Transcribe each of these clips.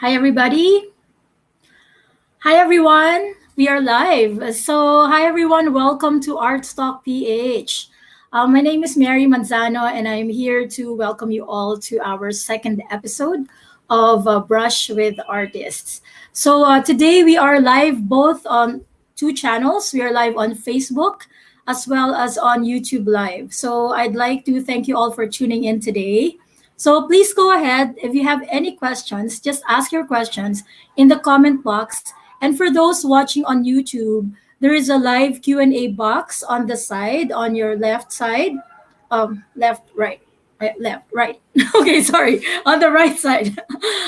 Hi, everybody. Hi, everyone. We are live. So, hi, everyone. Welcome to Art Talk PH. My name is Mary Manzano, and I'm here to welcome you all to our second episode of Brush with Artists. So, today we are live both on two channels. We are live on Facebook as well as on YouTube Live. So, I'd like to thank you all for tuning in today. So please go ahead. If you have any questions, just ask your questions in the comment box. And for those watching on YouTube, there is a live Q&A box on the side, on your left side. Left, right. Left, right. Okay, sorry. On the right side.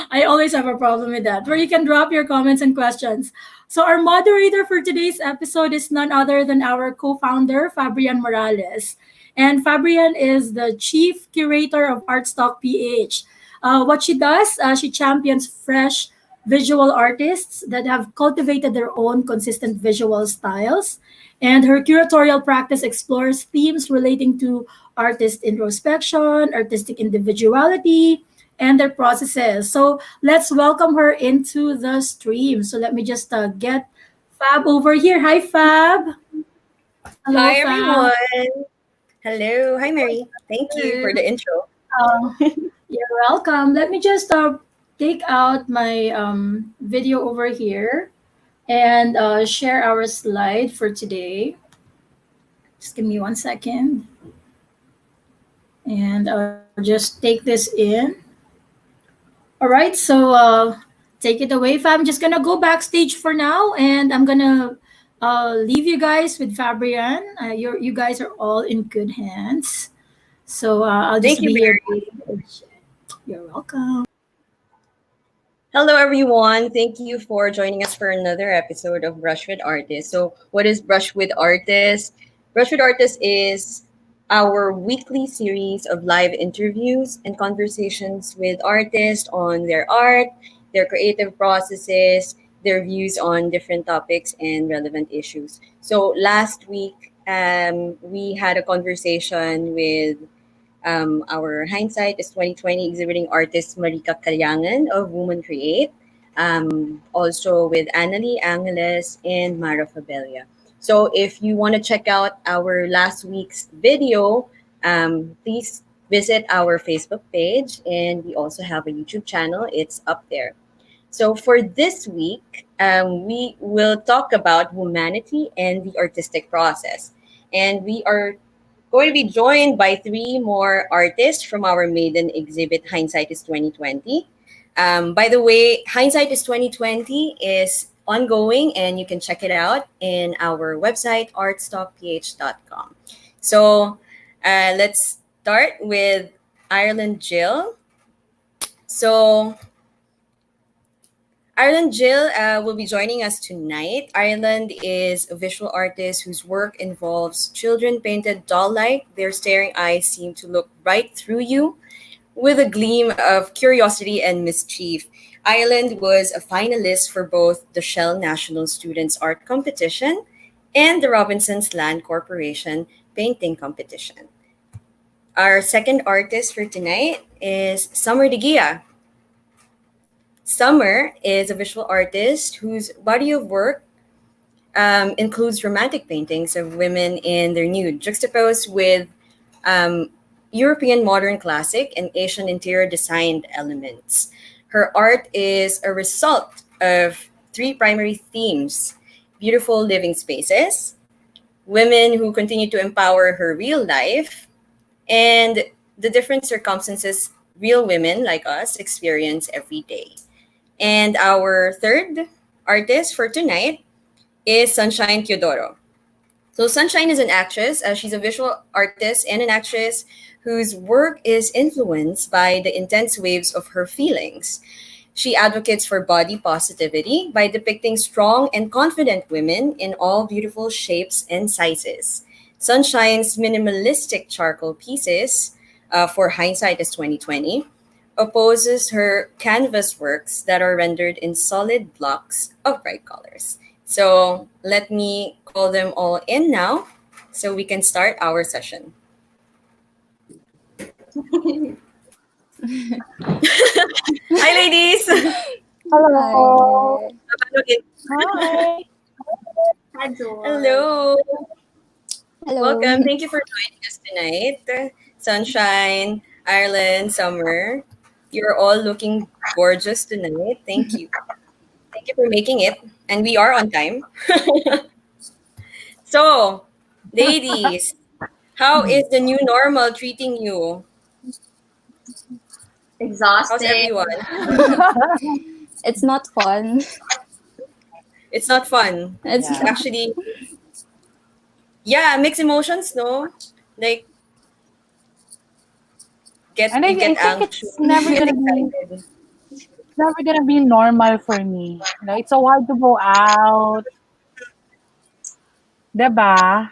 I always have a problem with that, where you can drop your comments and questions. So, our moderator for today's episode is none other than our co founder, Fabrian Morales. And Fabrian is the chief curator of Artstock PH. What she does, she champions fresh visual artists that have cultivated their own consistent visual styles. And her curatorial practice explores themes relating to artist introspection, artistic individuality, and their processes. So let's welcome her into the stream. So let me just get Fab over here. Hi, Fab. Hello, Hi Fab. everyone. Hello. Hi Mary. Thank you for the intro. Uh, you're welcome. Let me just take out my video over here and share our slide for today. Just give me 1 second. And I'll just take this in. All right, so take it away, Fab. I'm just gonna go backstage for now, and I'm gonna leave you guys with Fabrian. You guys are all in good hands. So I'll Thank just you, be here Mary. waiting. You're welcome. Hello everyone. Thank you for joining us for another episode of Brush with Artists. So, what is Brush with Artists? Brush with Artists is our weekly series of live interviews and conversations with artists on their art, their creative processes, their views on different topics and relevant issues. So, last week, we had a conversation with our hindsight is 2020 exhibiting artist Marika Kalyangan of Woman Create, also with Annalie Angeles and Mara Fabelia. So if you want to check out our last week's video, please visit our Facebook page, and we also have a YouTube channel. It's up there. So for this week, we will talk about womanity and the artistic process. And we are going to be joined by three more artists from our maiden exhibit, Hindsight is 2020. By the way, Hindsight is 2020 is ongoing, and you can check it out in our website, artstockph.com. So let's start with Ireland Jill. So Ireland Jill will be joining us tonight. Ireland is a visual artist whose work involves children painted doll-like. Their staring eyes seem to look right through you with a gleam of curiosity and mischief. Ireland was a finalist for both the Shell National Students Art Competition and the Robinson's Land Corporation Painting Competition. Our second artist for tonight is Summer De Guia. Summer is a visual artist whose body of work includes romantic paintings of women in their nude, juxtaposed with um, European modern classic and Asian interior design elements. Her art is a result of three primary themes: beautiful living spaces, women who continue to empower her real life, and the different circumstances real women like us experience every day. And our third artist for tonight is Sunshine Teodoro. So Sunshine is an actress. She's a visual artist and an actress whose work is influenced by the intense waves of her feelings. She advocates for body positivity by depicting strong and confident women in all beautiful shapes and sizes. Sunshine's minimalistic charcoal pieces, for hindsight is 2020, opposes her canvas works that are rendered in solid blocks of bright colors. So let me call them all in now so we can start our session. Hi, ladies. Hello. Hi. Hi. Hello. Hello. Welcome. Thank you for joining us tonight. Sunshine, Ireland, Summer. You're all looking gorgeous tonight. Thank you. Thank you for making it. And we are on time. So, ladies, how is the new normal treating you? How's Exhausting. everyone? It's not fun. It's not fun. It's It's Yeah. actually, yeah, mixed emotions, no? Like, And you get I think anxious, it's never you get gonna be excited. normal for me. It's so hard to go out, 'di ba?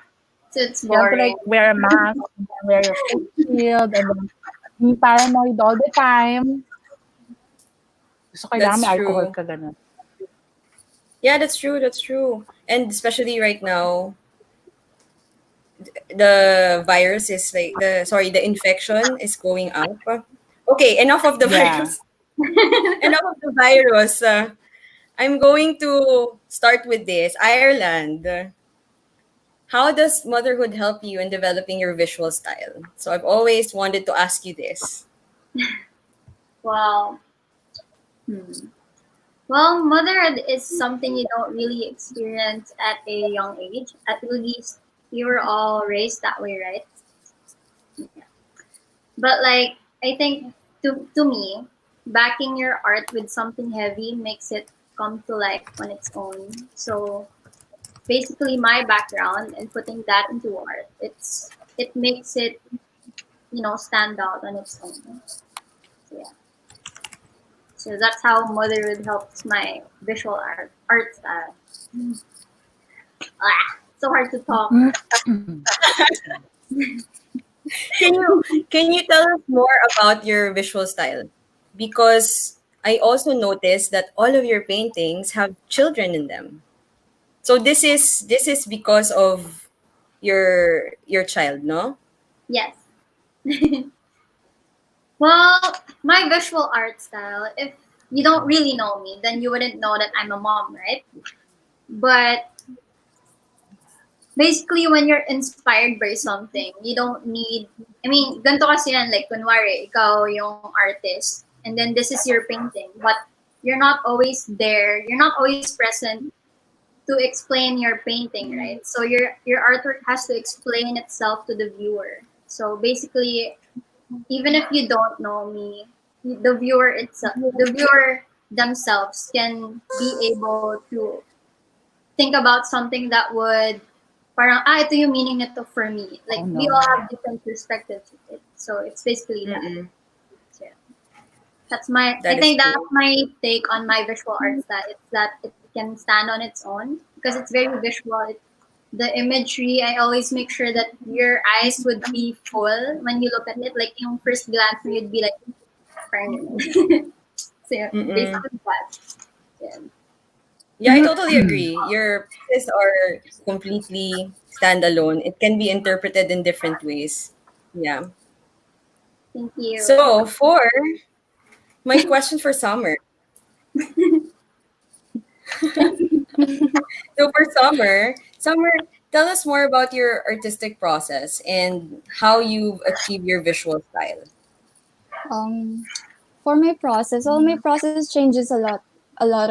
So it's You have to boring. like wear a mask and then wear your face shield and then be paranoid all the time. So kailangan That's may alcohol true. ka ganun. Yeah, that's true. That's true. And especially right now, the virus is like the infection is going up. Okay, enough of the Yeah. virus. Enough of the virus. I'm going to start with this. Ireland. How does motherhood help you in developing your visual style? So I've always wanted to ask you this. Well, hmm. Well, motherhood is something you don't really experience at a young age. At least you were all raised that way, right? But like, I think to me, backing your art with something heavy makes it come to life on its own. So basically, my background and putting that into art, it makes it stand out on its own. So yeah. So that's how motherhood helps my visual art style. So hard to talk. Can you tell us more about your visual style? Because I also noticed that all of your paintings have children in them. So this is because of your child, no? Yes. Well, my visual art style, if you don't really know me, then you wouldn't know that I'm a mom, right? But basically, when you're inspired by something, you don't need, I mean, ganito kasi yan, like, kunwari, ikaw yung artist, and then this is your painting, but you're not always there, you're not always present to explain your painting, right? So your artwork has to explain itself to the viewer. So basically, even if you don't know me, the viewer themselves can be able to think about something that would parang ito yung meaning nito for me. Oh Like we no. all have different perspectives of it. So it's basically that. Mm-mm. So, yeah. That's my I That is think that's true. my take on my visual art style. It's that it can stand on its own because it's very visual. The imagery, I always make sure that your eyes would be full when you look at it. Like yung first glance, you'd be like, parang ganun. So yeah, Mm-mm. basically that. Yeah. Yeah, I totally agree. Your pieces are completely standalone. It can be interpreted in different ways. Yeah. Thank you. So for my question for Summer. So for Summer, tell us more about your artistic process and how you achieve your visual style. um for my process changes a lot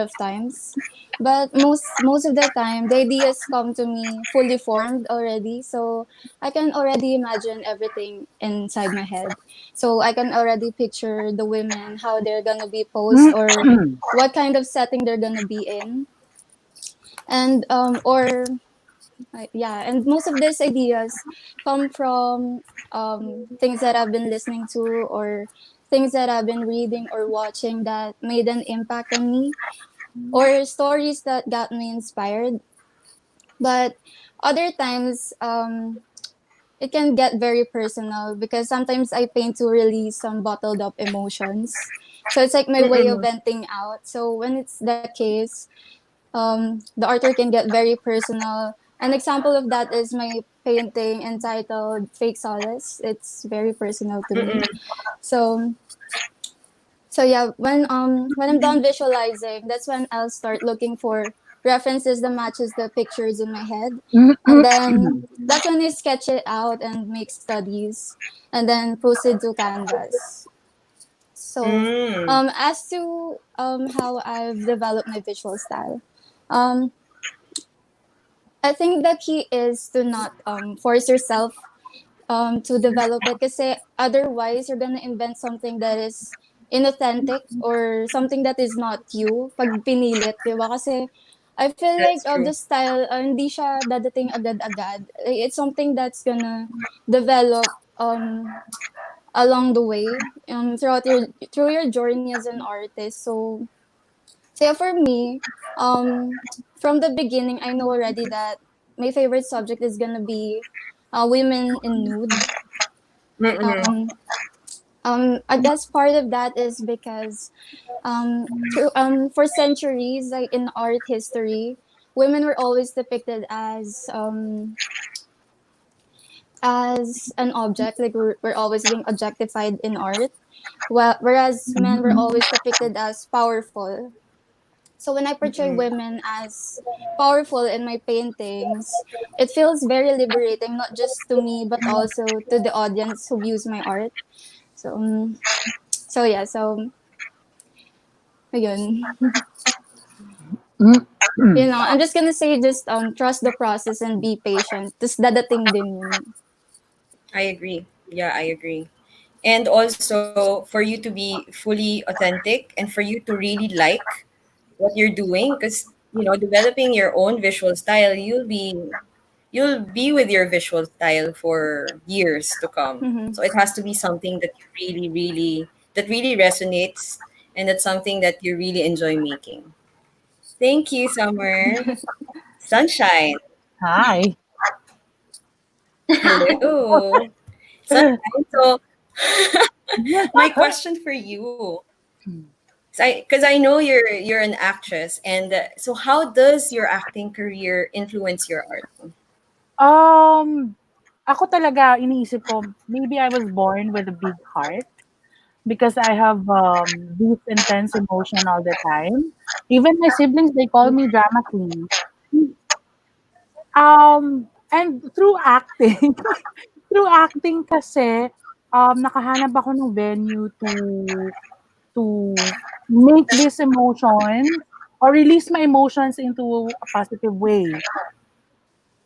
of times. But most of the time the ideas come to me fully formed already. So I can already imagine everything inside my head. So I can already picture the women, how they're gonna be posed or what kind of setting they're gonna be in. And yeah, and most of these ideas come from things that I've been listening to or things that I've been reading or watching that made an impact on me or stories that got me inspired. But other times, it can get very personal because sometimes I paint to release some bottled up emotions. So it's like my way of Mm-mm. venting out. So when it's the case, the artwork can get very personal. An example of that is my painting entitled Fake Solace. It's very personal to me. Mm-mm. So So yeah, when I'm done visualizing, that's when I'll start looking for references that matches the pictures in my head, and then that's when I sketch it out and make studies, and then proceed to canvas. So, Mm. as to how I've developed my visual style, um, I think the key is to not force yourself to develop it, kasi otherwise you're gonna invent something that is inauthentic or something that is not you pag pinilit, di ba? Kasi I feel like That's true. the style, hindi siya dadating agad-agad. It's something that's gonna develop along the way, through your journey as an artist. So yeah, for me, from the beginning, I know already that my favorite subject is gonna be women in nude. Mm-mm. Um, I guess part of that is because for centuries, like in art history, women were always depicted as an object, like we're always being objectified in art, whereas men were always depicted as powerful. So when I portray Mm-mm. women as powerful in my paintings, it feels very liberating, not just to me, but also to the audience who views my art. So, ayun. I'm just gonna say, just trust the process and be patient. Tapos dadating din yun. I agree. Yeah, I agree. And also for you to be fully authentic and for you to really like what you're doing, because developing your own visual style, you'll be with your visual style for years to come. Mm-hmm. So it has to be something that you really resonates, and that's something that you really enjoy making. Thank you, Summer. Sunshine. Hi. Hello. Sunshine. So my question for you, because I know you're an actress, and so how does your acting career influence your art? Um, Ako talaga iniisip ko, maybe I was born with a big heart because I have this intense emotion all the time. Even my siblings, they call me drama queen. And through acting, through acting kasi, nakahanap ako ng venue to make this emotion or release my emotions into a positive way.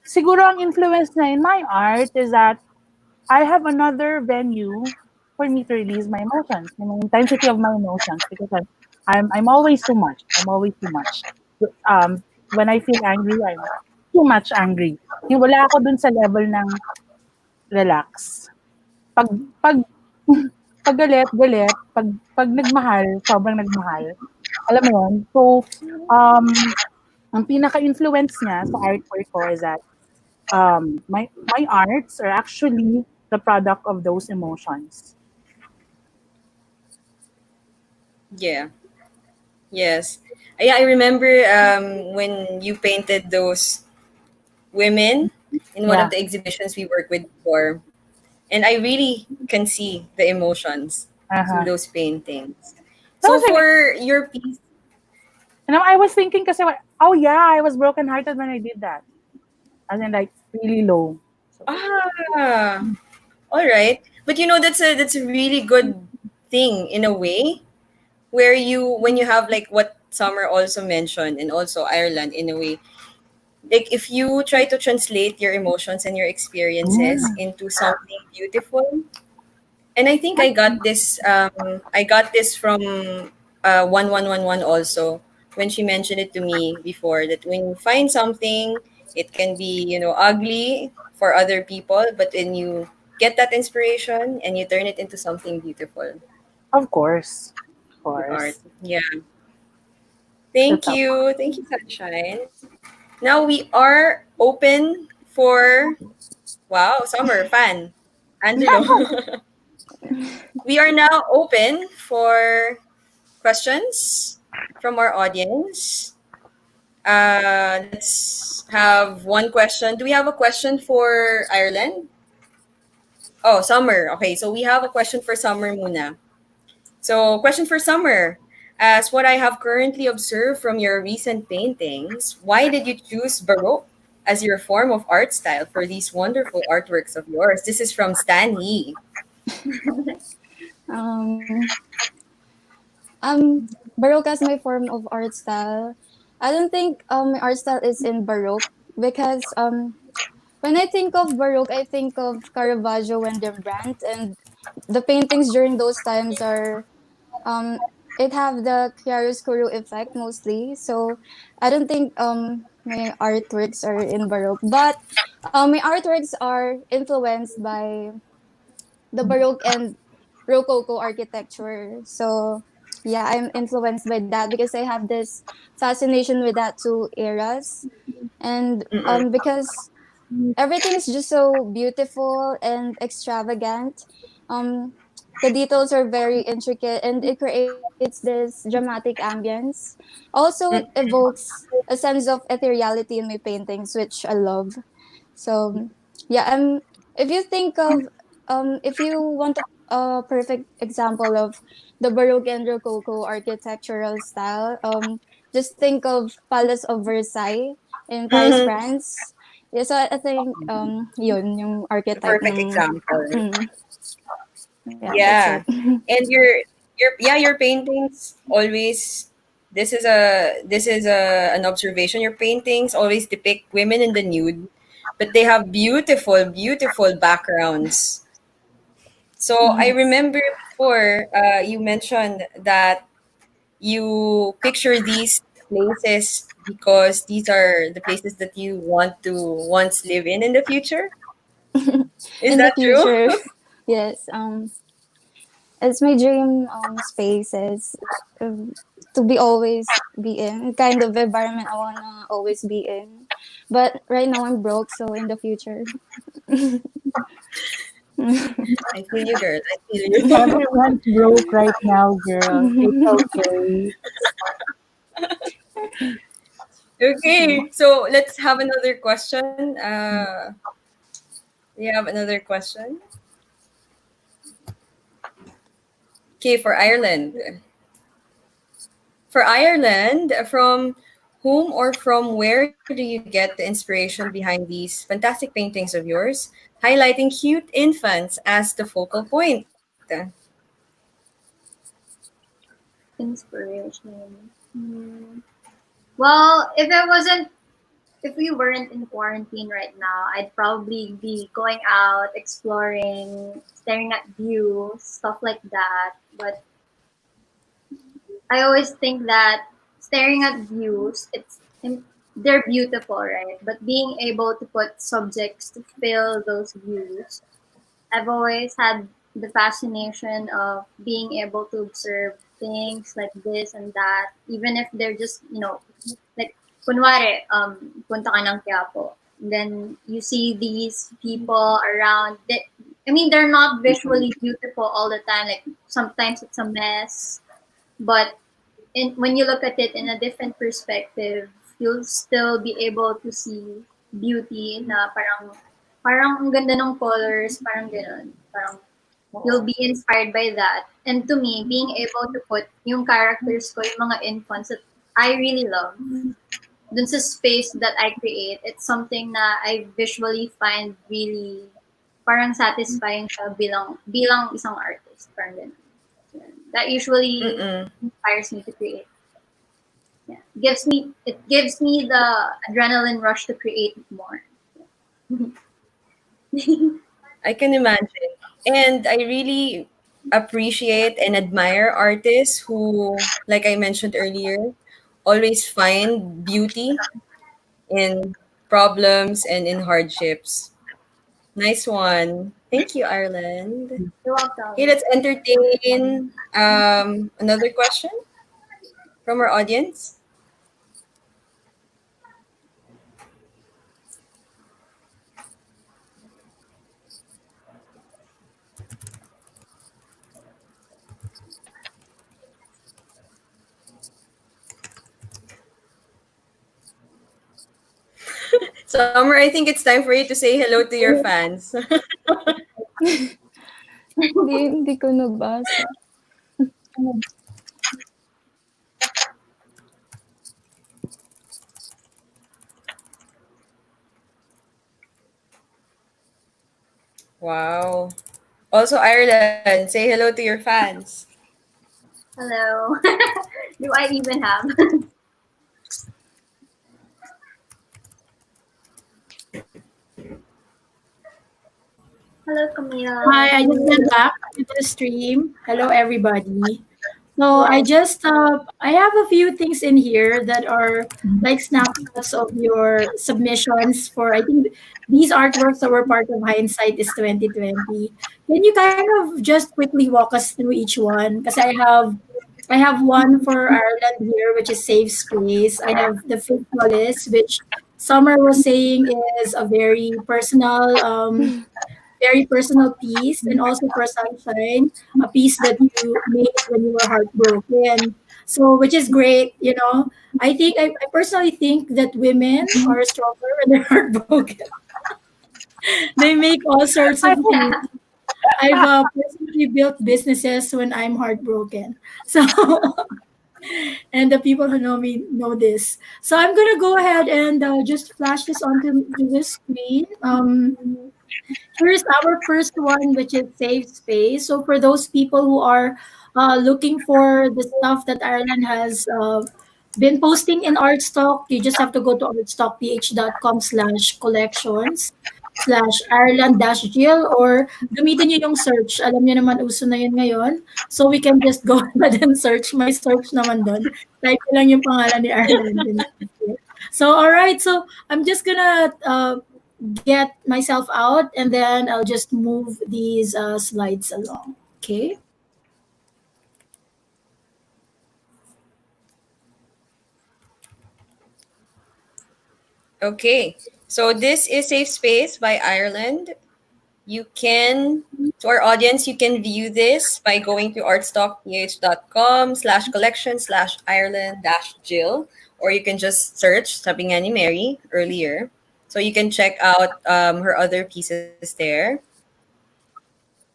Siguro ang influence na in my art is that I have another venue for me to release my emotions, yung intensity of my emotions because I'm always too much. I'm always too much. When I feel angry, I'm too much angry. Yung wala ako dun sa level ng relax. Pag pag pag galit, galit. Pag nagmahal, sobrang nagmahal. Alam mo yun? So, ang pinaka-influence niya sa artwork ko is that my arts are actually the product of those emotions. Yeah. Yes. Yeah, I remember when you painted those women in one of Yeah. the exhibitions we worked with before. And I really can see the emotions through Uh-huh. those paintings. So I So was like, for your piece, and I was thinking kasi, oh yeah, I was brokenhearted when I did that. As in like really low. So, ah, all right. But that's a really good thing in a way where when you have like what Summer also mentioned and also Ireland in a way, like if you try to translate your emotions and your experiences mm, into something beautiful. And I think I got this from 1111 also, when she mentioned it to me before, that when you find something, it can be ugly for other people, but when you get that inspiration and you turn it into something beautiful, of course. Of your art. course. Yeah. That's Thank how. you. Thank you, Sunshine. Now we are open for, wow, Summer fan. Angelo. We are now open for questions from our audience. Let's have one question. Do we have a question for Ireland? Oh, Summer. Okay, so we have a question for Summer muna. So, question for Summer. As what I have currently observed from your recent paintings, why did you choose Baroque as your form of art style for these wonderful artworks of yours? This is from Stan He. Um, Baroque as my form of art style. I don't think my art style is in Baroque because when I think of Baroque, I think of Caravaggio and Rembrandt, and the paintings during those times are um it have the chiaroscuro effect mostly. So I don't think my artworks are in Baroque, but my artworks are influenced by the Baroque and Rococo architecture. So yeah, I'm influenced by that because I have this fascination with that two eras, and Mm-mm. because everything is just so beautiful and extravagant. Um, the details are very intricate and it creates this dramatic ambience. Also, it Mm. evokes a sense of ethereality in my paintings, which I love. So, yeah, if you think of, if you want a perfect example of the Baroque and Rococo architectural style, just think of Palace of Versailles in Paris, Mhm. France. Yeah, so I think yun yung The archetype perfect ng example. mm, yeah, that's it. Yeah. And your paintings always this is an observation. Your paintings always depict women in the nude, but they have beautiful backgrounds. So I Yes. remember before you mentioned that you picture these places because these are the places that you want to once live in the future. Is In the that true? future, yes. It's my dream spaces to be always be in kind of environment I wanna always be in. But right now I'm broke, so in the future. I feel you, girl. I feel you. Everyone's broke right now, girl. It's okay. Okay, so let's have another question. We have another question. Okay, for Ireland. For Ireland, from whom or from where do you get the inspiration behind these fantastic paintings of yours, highlighting cute infants as the focal point? Inspiration. Hmm. Well, if we weren't in quarantine right now, I'd probably be going out, exploring, staring at views, stuff like that. But I always think that staring at views, they're beautiful, right? But being able to put subjects to fill those views, I've always had the fascination of being able to observe things like this and that, even if they're just, like, kunwari, punta ka ng Quiapo. Then you see these people around. I mean, they're not visually beautiful all the time. Like, sometimes it's a mess. But when you look at it in a different perspective, you'll still be able to see beauty na parang ang ganda ng colors, parang gano'n. Parang you'll be inspired by that. And to me, being able to put yung characters ko, yung mga infants that I really love, dun sa space that I create, it's something na I visually find really parang satisfying siya bilang isang artist. Parang ganun. That usually Mm-mm. inspires me to create. Yeah. It gives me the adrenaline rush to create more. I can imagine. And I really appreciate and admire artists who, like I mentioned earlier, always find beauty in problems and in hardships. Nice one. Thank you, Ireland. You're Okay, welcome. let's entertain another question from our audience. Summer, I think it's time for you to say hello to your fans. Hindi ko nabasa. Wow. Also, Ireland, say hello to your fans. Hello. Do I even have? Hello, Hi, Camille. I just went back to the stream. Hello, everybody. So I have a few things in here that are like snapshots of your submissions for, I think these artworks that were part of Hindsight is 2020. Can you kind of just quickly walk us through each one? Because I have one for Ireland here, which is Safe Space. I have the Fifth Solace, which Summer was saying is a very personal piece, and also for Sunshine, a piece that you made when you were heartbroken. So, which is great, you know. I personally think that women are stronger when they're heartbroken. They make all sorts I of hope things. Yeah. I've personally built businesses when I'm heartbroken. So, and the people who know me know this. So I'm gonna go ahead and just flash this onto to the screen. Here's our first one, which is Safe Space. So for those people who are looking for the stuff that Ireland has been posting in Artstock, you just have to go to artstockph.com/collections/Ireland dash Jill, or gamitin nyo yung search. Alam nyo naman, uso na yun ngayon. So we can just go ahead and search. May search naman doon. Type ko lang yung pangalan ni Ireland. So, all right. So I'm just gonna get myself out, and then I'll just move these slides along. Okay. Okay. So this is Safe Space by Ireland. You can, to our audience, you can view this by going to artstockph.com/collection/Ireland dash Jill, or you can just search Sabi nga ni Mary earlier. So you can check out her other pieces there.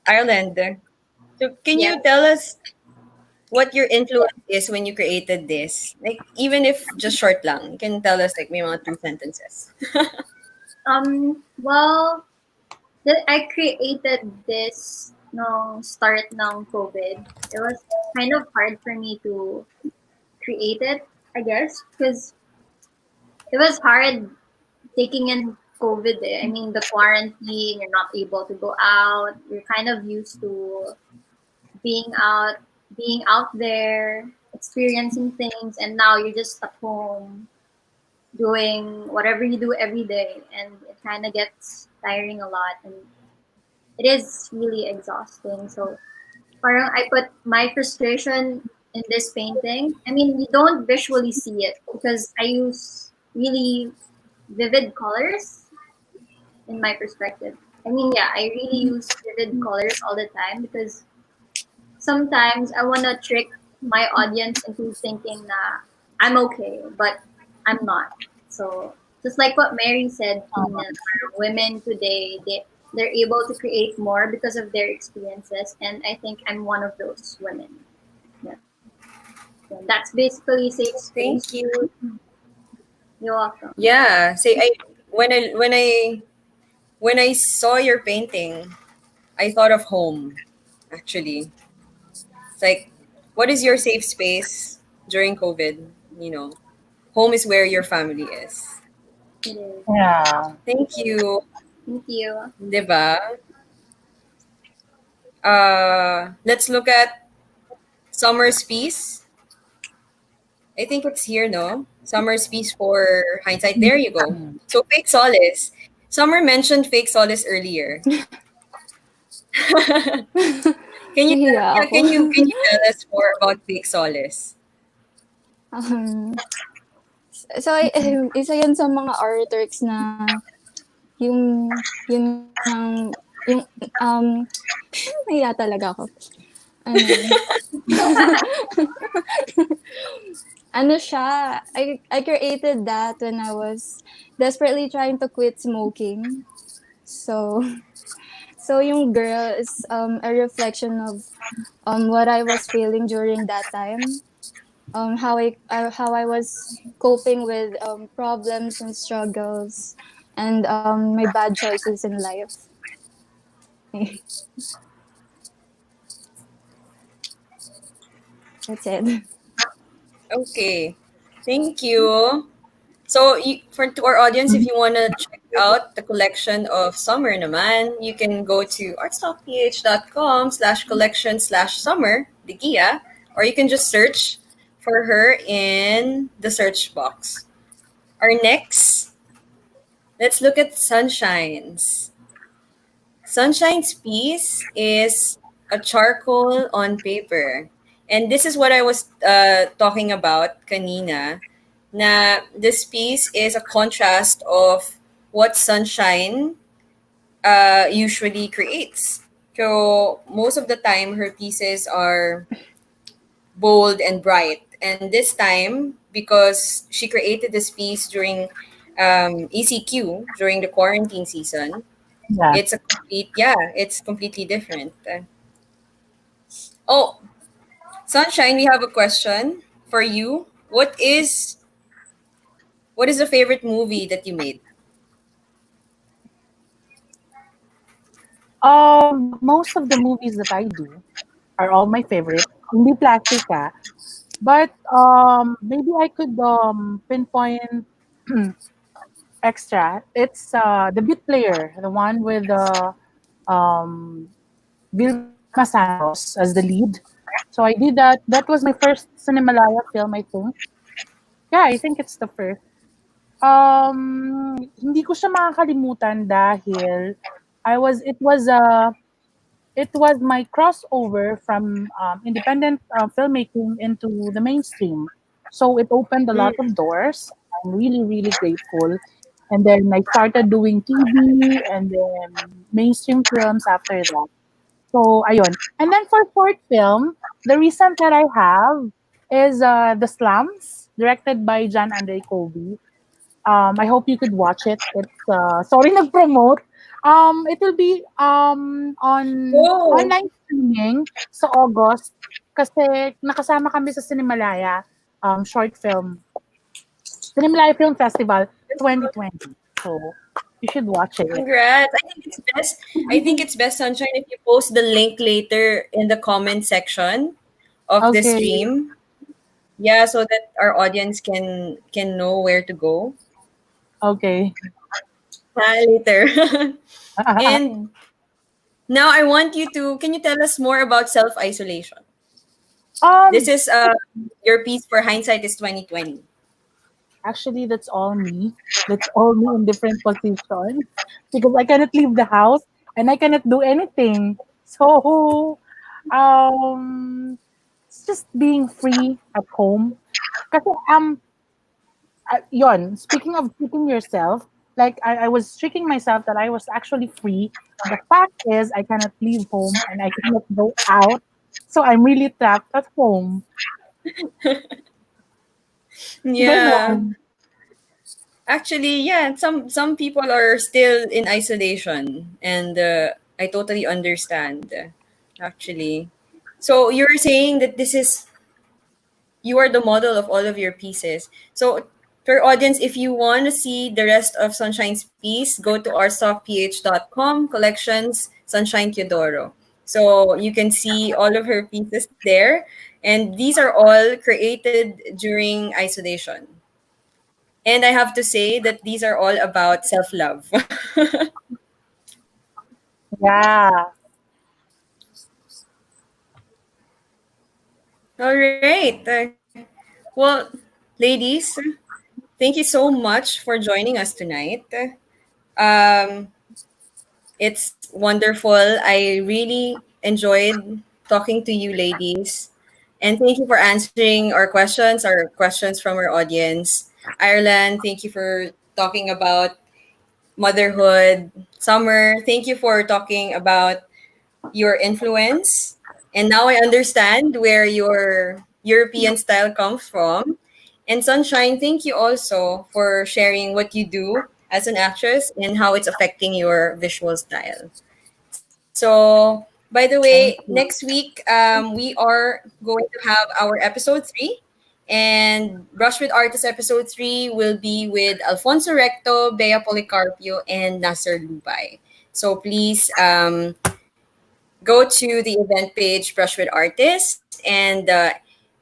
Ireland, so can you Yes. tell us what your influence is when you created this? Like, even if just short lang, you can tell us like may mga 2 sentences. Well, I created this no start ng COVID. It was kind of hard for me to create it, I guess, because it was hard taking in COVID. I mean, the quarantine, you're not able to go out. You're kind of used to being out, being out there, experiencing things, and now you're just at home doing whatever you do every day, and it kind of gets tiring a lot, and it is really exhausting. So, parang I put my frustration in this painting. I mean, you don't visually see it because I use really vivid colors in my perspective. I mean, yeah, I really use vivid colors all the time because sometimes I want to trick my audience into thinking that I'm okay, but I'm not. So just like what Mary said, Tina, women today they're able to create more because of their experiences, and I think I'm one of those women. Yeah. So that's basically safe space. Thank you. You're welcome. Yeah. Say I when I when I when I saw your painting, I thought of home. Actually, it's like, what is your safe space during COVID? You know, home is where your family is. It is. yeah. Thank you. Thank you. 'Di ba? Let's look at Summer's piece. I think it's here, no? Summer's piece for hindsight. There you go. So fake solace. Summer mentioned fake solace earlier. Nahiya ako. Can you tell us more about fake solace? um, so, isa yan sa mga artworks na yung yung nahiya talaga ako. Ano, ano siya, I created that when I was desperately trying to quit smoking. So, So yung girl is a reflection of what I was feeling during that time. How I was coping with problems and struggles and my bad choices in life. That's it. Okay. Thank you. So, for to our audience, if you want to check out the collection of Summer naman, you can go to artstockph.com/collection/Summer De Guia, or you can just search for her in the search box. Our next, let's look at Sunshines. Sunshine's piece is a charcoal on paper. And this is what I was talking about kanina, na this piece is a contrast of what Sunshine usually creates. So most of the time, her pieces are bold and bright. And this time, because she created this piece during ECQ, during the quarantine season, Yeah. it's completely different. Oh, Sunshine, we have a question for you. What is the favorite movie that you made? Most of the movies that I do are all my favorite. Hindi plastica. But maybe I could pinpoint extra. It's the Beat Player, the one with um, Vilma Santos as the lead. So I did that. That was my first Cinemalaya film, I think. Yeah, I think it's the first. Hindi ko siya makakalimutan dahil it was my crossover from independent filmmaking into the mainstream. So it opened a lot of doors. I'm really, really grateful. And then I started doing TV and then mainstream films after that. So, ayun. And then for short film, the recent that I have is The Slums, directed by John Andre Colby. I hope you could watch it. It's sorry nag-promote. It will be on Oh, online streaming sa August kasi nakasama kami sa Cinemalaya short film. Cinemalaya Film Festival 2020. So you should watch it. congrats. I think it's best, Sunshine, if you post the link later in the comment section of the Okay. stream. Yeah, so that our audience can know where to go. Okay. Later. And now I want you to can you tell us more about self-isolation? This um is your piece for Hindsight is 2020. Actually, that's all me. That's all me in different positions because I cannot leave the house and I cannot do anything. So, it's just being free at home. Kasi, yon, speaking of tricking yourself, like I was tricking myself that I was actually free. The fact is, I cannot leave home and I cannot go out. So I'm really trapped at home. Yeah. Ganon. Actually, yeah, some people are still in isolation, and I totally understand. Actually, so you're saying that this is you are the model of all of your pieces. So, for our audience, if you want to see the rest of Sunshine's piece, go to rstockph.com collections Sunshine Teodoro. So you can see all of her pieces there, and these are all created during isolation. And I have to say that these are all about self love. Yeah. All right. Well, ladies, thank you so much for joining us tonight. Um, it's wonderful. I really enjoyed talking to you, ladies. And thank you for answering our questions from our audience. Ireland, thank you for talking about motherhood. Summer, thank you for talking about your influence. And now I understand where your European style comes from. And Sunshine, thank you also for sharing what you do as an actress and how it's affecting your visual style. So, by the Thank way, you. next week we are going to have our episode 3. And Brush with Artist episode 3 will be with Alfonso Recto, Bea Policarpio, and Nasser Lubay. So please go to the event page, Brush with Artist, and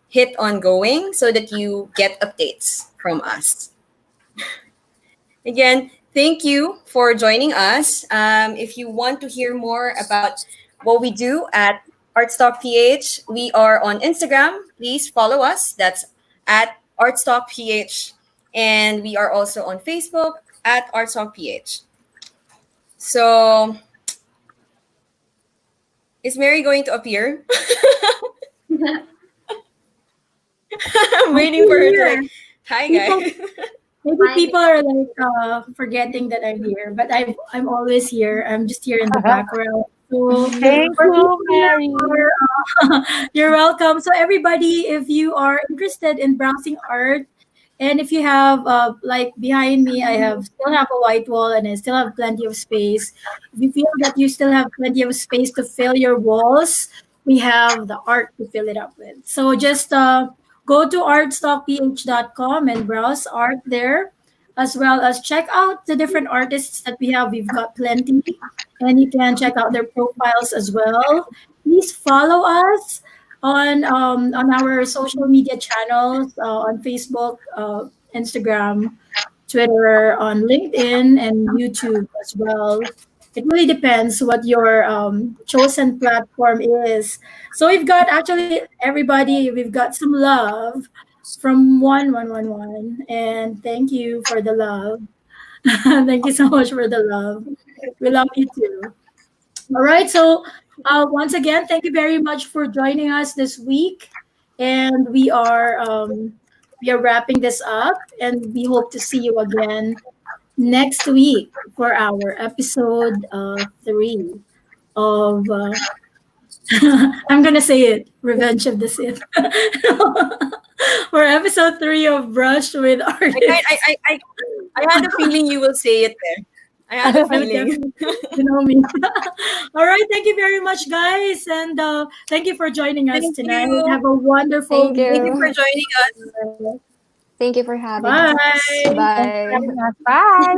hit ongoing so that you get updates from us. Again, thank you for joining us. If you want to hear more about what we do at ArtstockPH, we are on Instagram. Please follow us. That's at ArtstockPH. And we are also on Facebook at ArtstockPH. So, is Mary going to appear? I'm I'm waiting for still her to here. like, hi People, guys. maybe Hi. people are like forgetting that I'm here, but I'm always here. I'm just here in the background. So Thank for you, people that Mary. are, you're welcome. So everybody, if you are interested in browsing art, and if you have like behind me, I have still have a white wall and I still have plenty of space. If you feel that you still have plenty of space to fill your walls, we have the art to fill it up with. So just go to artstockph.com and browse art there, as well as check out the different artists that we have. We've got plenty, and you can check out their profiles as well. Please follow us on our social media channels on Facebook, Instagram, Twitter, on LinkedIn, and YouTube as well. It really depends what your chosen platform is. So we've got actually everybody. We've got some love from 1111, and thank you for the love. Thank you so much for the love. We love you too. All right. So, once again, thank you very much for joining us this week, and we are wrapping this up, and we hope to see you again next week for our episode 3 of I'm gonna say it, Revenge of the Sith, for episode 3 of Brush with I, kind- Artists. I had a feeling you will say it there. I had a I would feeling. definitely, you know me. All right, thank you very much, guys, and thank you for joining us Thank tonight. you. Have a wonderful Thank Thank you week. for you. joining us. Thank you for having Bye. us. Thanks for Bye. having us. Bye.